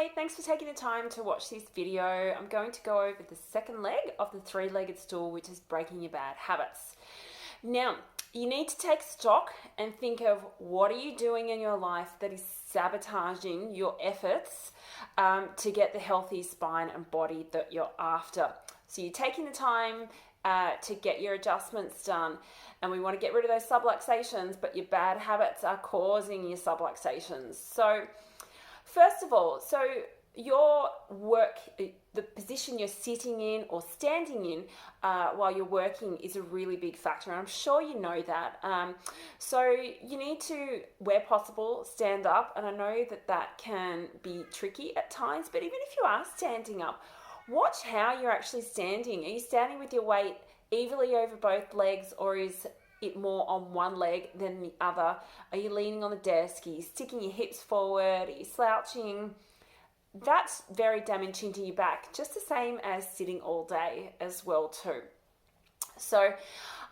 Hi, thanks for taking the time to watch this video. I'm going to go over the second leg of the three-legged stool, which is breaking your bad habits. Now, you need to take stock and think of what are you doing in your life that is sabotaging your efforts to get the healthy spine and body that you're after. So you're taking the time to get your adjustments done, and we want to get rid of those subluxations, but your bad habits are causing your subluxations. So first of all, your work, the position you're sitting in or standing in while you're working is a really big factor, and I'm sure you know that. So you need to, where possible, stand up, and I know that can be tricky at times, but even if you are standing up, watch how you're actually standing. Are you standing with your weight evenly over both legs, or is it more on one leg than the other? Are you leaning on the desk? Are you sticking your hips forward? Are you slouching? That's very damaging to your back, just the same as sitting all day as well too. So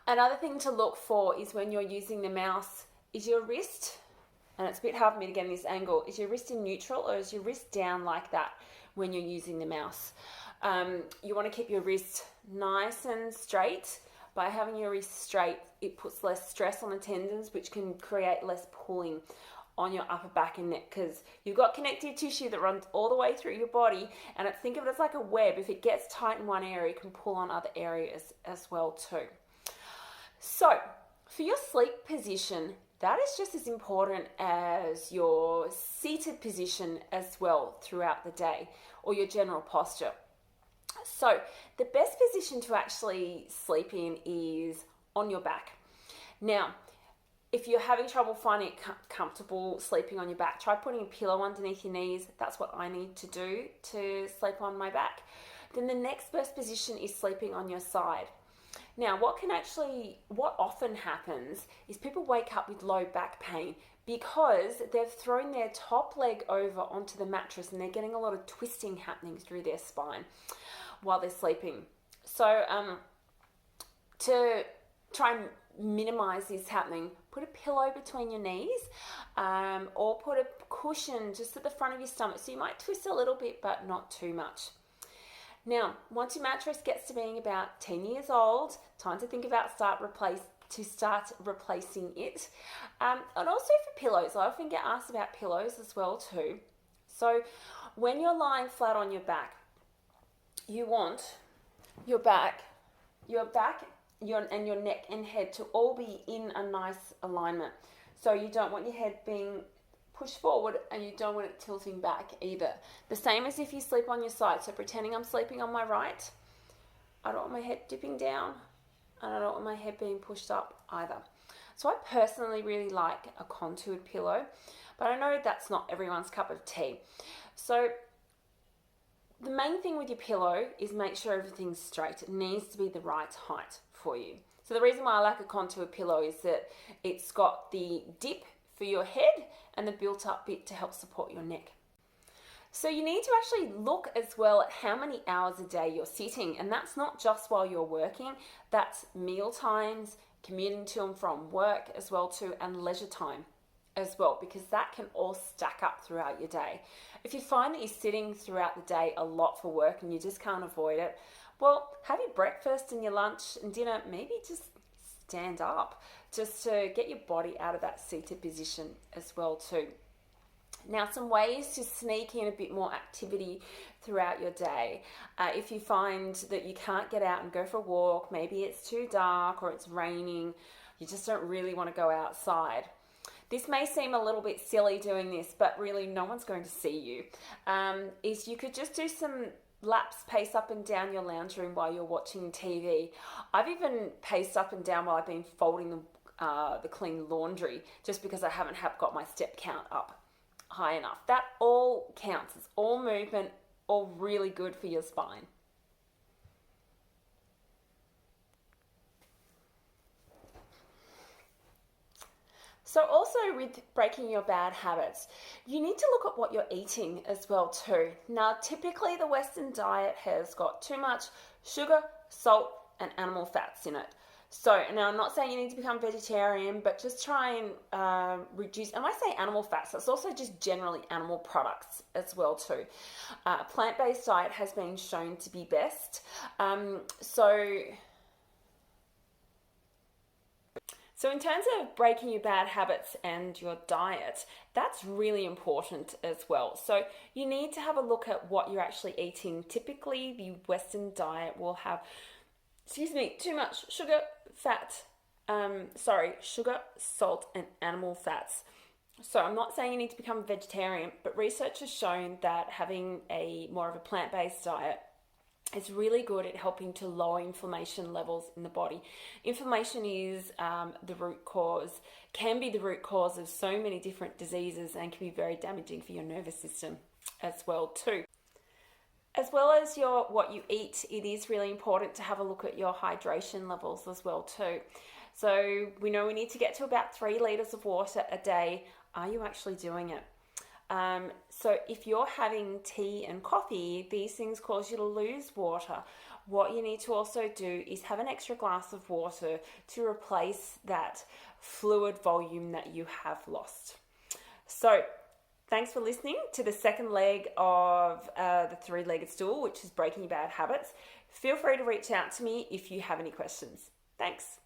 another thing to look for is when you're using the mouse, is your wrist, and it's a bit hard for me to get in this angle, is your wrist in neutral or is your wrist down like that when you're using the mouse? You want to keep your wrist nice and straight. By having your wrist straight, it puts less stress on the tendons, which can create less pulling on your upper back and neck, because you've got connective tissue that runs all the way through your body, and think of it as like a web. If it gets tight in one area, it can pull on other areas as well too. So for your sleep position, that is just as important as your seated position as well throughout the day, or your general posture. So the best position to actually sleep in is on your back. Now, if you're having trouble finding it comfortable sleeping on your back, try putting a pillow underneath your knees. That's what I need to do to sleep on my back. Then the next best position is sleeping on your side. Now, what often happens is people wake up with low back pain because they've thrown their top leg over onto the mattress and they're getting a lot of twisting happening through their spine while they're sleeping. So to try and minimize this happening, put a pillow between your knees, or put a cushion just at the front of your stomach. So you might twist a little bit, but not too much. Now, once your mattress gets to being about 10 years old, time to think about start replacing it. And also for pillows, I often get asked about pillows as well too. So when you're lying flat on your back, you want your neck and head to all be in a nice alignment. So you don't want your head being pushed forward and you don't want it tilting back either. The same as if you sleep on your side. So pretending I'm sleeping on my right, I don't want my head dipping down and I don't want my head being pushed up either. So I personally really like a contoured pillow, but I know that's not everyone's cup of tea. So the main thing with your pillow is make sure everything's straight. It needs to be the right height for you. So the reason why I like a contoured pillow is that it's got the dip for your head and the built up bit to help support your neck. So you need to actually look as well at how many hours a day you're sitting, and that's not just while you're working, that's meal times, commuting to and from work as well too, and leisure time as well, because that can all stack up throughout your day. If you find that you're sitting throughout the day a lot for work and you just can't avoid it, well, have your breakfast and your lunch and dinner, maybe just stand up just to get your body out of that seated position as well too. Now, some ways to sneak in a bit more activity throughout your day. If you find that you can't get out and go for a walk, maybe it's too dark or it's raining, you just don't really want to go outside. This may seem a little bit silly doing this, but really no one's going to see you. Is you could just do some laps, pace up and down your lounge room while you're watching TV. I've even paced up and down while I've been folding the clean laundry, just because I haven't got my step count up high enough. That all counts. It's all movement, all really good for your spine. So also with breaking your bad habits, you need to look at what you're eating as well too. Now, typically the Western diet has got too much sugar, salt, and animal fats in it. So now I'm not saying you need to become vegetarian, but just try and reduce. And when I say animal fats, that's also just generally animal products as well too. Plant-based diet has been shown to be best. So in terms of breaking your bad habits and your diet, that's really important as well. So you need to have a look at what you're actually eating. Typically, the Western diet will have, too much sugar, sugar, salt, and animal fats. So I'm not saying you need to become a vegetarian, but research has shown that having a more of a plant-based diet is really good at helping to lower inflammation levels in the body. Inflammation is the root cause, can be the root cause of so many different diseases and can be very damaging for your nervous system as well too. As well as what you eat, it is really important to have a look at your hydration levels as well too. So we know we need to get to about 3 liters of water a day. Are you actually doing it? So if you're having tea and coffee, these things cause you to lose water. What you need to also do is have an extra glass of water to replace that fluid volume that you have lost. So thanks for listening to the second leg of the three-legged stool, which is breaking bad habits. Feel free to reach out to me if you have any questions. Thanks.